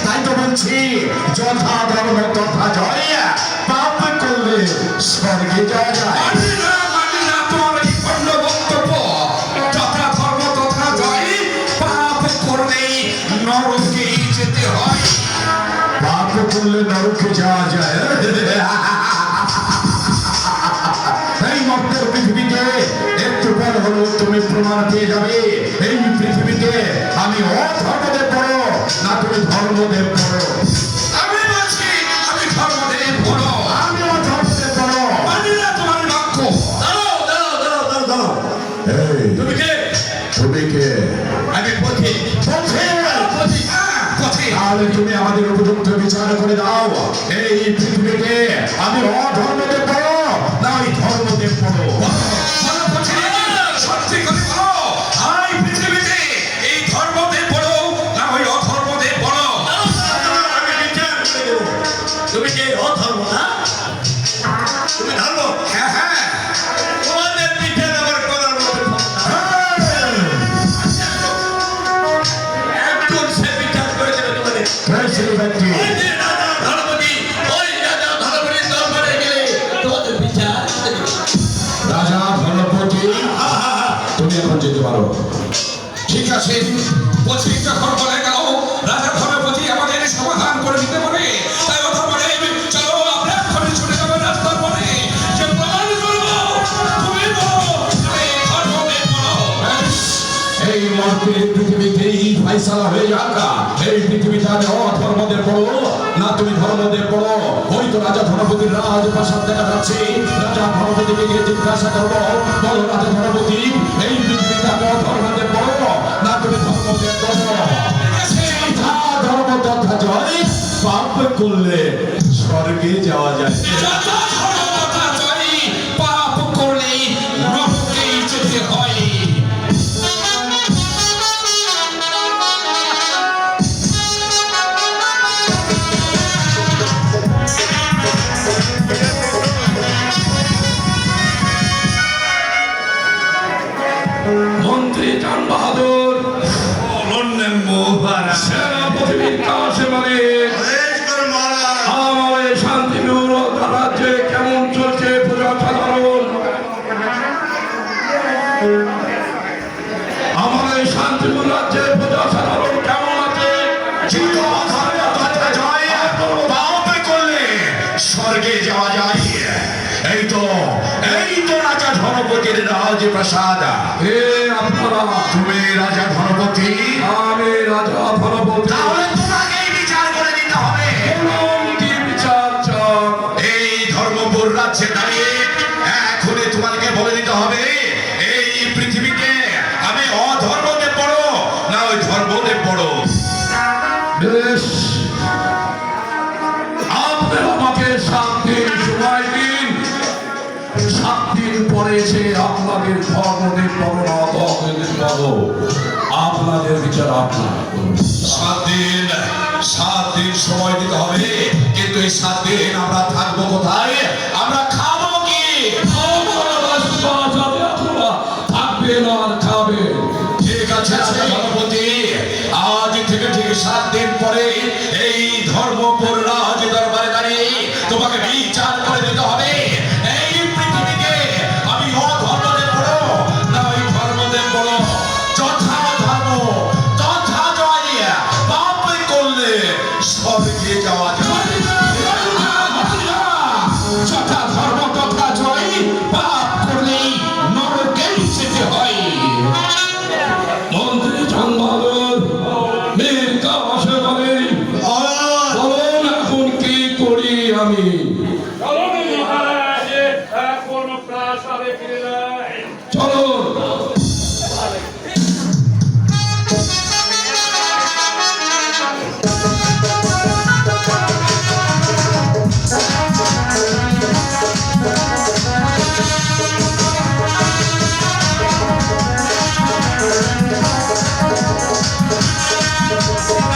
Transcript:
তাই তো বলছি যথা ধর্ম তথা জয়, পাপ করলে স্বর্গে যাওয়া যায়। মানি না তোমার এই খণ্ড বক্তব্য। যথা ধর্ম তথা জয়, পাপ করলেই নরকে যেতে হয়। পাপ করলে নরকে যাওয়া যায়? এই মর্তের পৃথিবীতে একটু পর হলো তুমি প্রমাণ পেয়ে যাবে এই পৃথিবীতে আমি অধর্মদেব বড় না তুমি ধর্মদেব বড়। আমি বলছি আমি ধর্মদেব বড়, আমি অধর্মদেব বড়। মানি না তোমার বাক্য। দাঁড়াও দাঁড়াও দাঁড়াও দাঁড়াও দাঁড়াও। এই তুমি কে? তুমি কে? আমি পথিক। পথিক, হ্যাঁ, পথিক। তাহলে তুমি আমাদের উপযুক্ত বিচার করে দাও এই পৃথিবীতে আমি অধর্মদেব বড় না ওই ধর্মদেব বড়। বলো পথিক, সত্যি করে বলো, এই পৃথিবীতে এই ধর্মদেব বড় না ওই অধর্মদেব বড়? আমি বিচার করে দেবো। তুমি কে? অধর্ম না? তুমি ধর্ম? হ্যাঁ হ্যাঁ, তোমাদের বিচার আবার করার মতো ক্ষমতা একজন সে বিচার করে দেবে তোমাদের। সেই ব্যক্তি ওই যে রাজা ধনপতি, ওই রাজা ধনপতির দরবারে গেলে তোমাদের বিচার করে দেবে। রাজা ধনপতি, তুমি এখন যেতে পারো। ঠিক আছে। পথিক যখন বলে গেল রাজা ধনপতি আমাদের সমাধান করে দিতে পারে, তাই অধর্মদেব চলো আমরা এক্ষুনি ছুটে যাবো রাস্তার পরে, যে প্রমাণ করবো তুমি বলো আমি ধর্মদেব বড়। এই মর্তের পৃথিবীতেই ফয়সালা হয়ে যাক এই পৃথিবীতে আমি অধর্মদের বড় না তুমি ধর্মদের বড়। ওই তো রাজা ধনপতির রাজপ্রাসাদ দেখা যাচ্ছে। রাজা ধনপতিকে গিয়ে জিজ্ঞাসা করবো, বলো রাজা ধনপতি এই পৃথিবীতে আমি অধর্মদের বড় না তুমি ধর্মদের বড়। যথা ধর্ম তথা জয়, পাপ করলে স্বর্গে যাওয়া যায়। যথা ধর্ম তথা জয়, পাপ করলেই নরকে যেতে হয়। মন্ত্রী চাঁদ বাহাদুর, সেনাপতি বিকাশ মালিক, আমাদের শান্তিপুর রাজ্যে কেমন চলছে প্রজা সাধারণ? আমাদের শান্তিপুর রাজ্যে প্রজা সাধারণ কেমন আছে? পাপ করলে স্বর্গে যাওয়া যায়। এই তো রাজা ধনপতির রাজপ্রাসাদ। হে আপনারা, তুমি রাজা ধনপতি, আমি রাজা ধনপতি। তাহলে তোমাকেই বিচার করে দিতে হবে। বলুন কি বিচার চান? এই ধর্মপুর রাজ্যে দাঁড়িয়ে এখনই তোমাকে বলে দিতে হবে এই পৃথিবীতে আমি অধর্মদেব বড় না ওই ধর্মদেব বড়। বেশ, আপনি আমাকে 7 দিন সময় দিন। 7 দিন পরে এসে আপনাদের ধর্মদেব বড় না অধর্মদেব বড়, আপনাদের বিচার আপনারা করুন। 7 দিন সময় দিতে হবে, কিন্তু এই 7 দিন আমরা থাকবো কোথায়, আমরা খাবো কি? থাকবেন আর খাবেন। ঠিক আছে রাজা ধনপতি, আজ থেকে ঠিক 7 দিন পরে এই ধর্মপুর রাজ দরবারে দাঁড়িয়ে তোমাকে বিচার করে দিতে হবে এই পৃথিবীতে আমি অধর্মদেব বড় না ওই ধর্মদেব বড়। যথা ধর্ম তথা জয়, পাপ করলে স্বর্গে যাওয়া যায়। যথা ধর্ম তথা জয়, পাপ করলেই নরকেই যেতে হয়। মন্ত্রী চাঁদ বাহাদুর, মীর কাবাসে বলে, বলুন এখন কি করি আমি? চলো মহারাজ, এখন প্রাসাদে ফিরে যাও।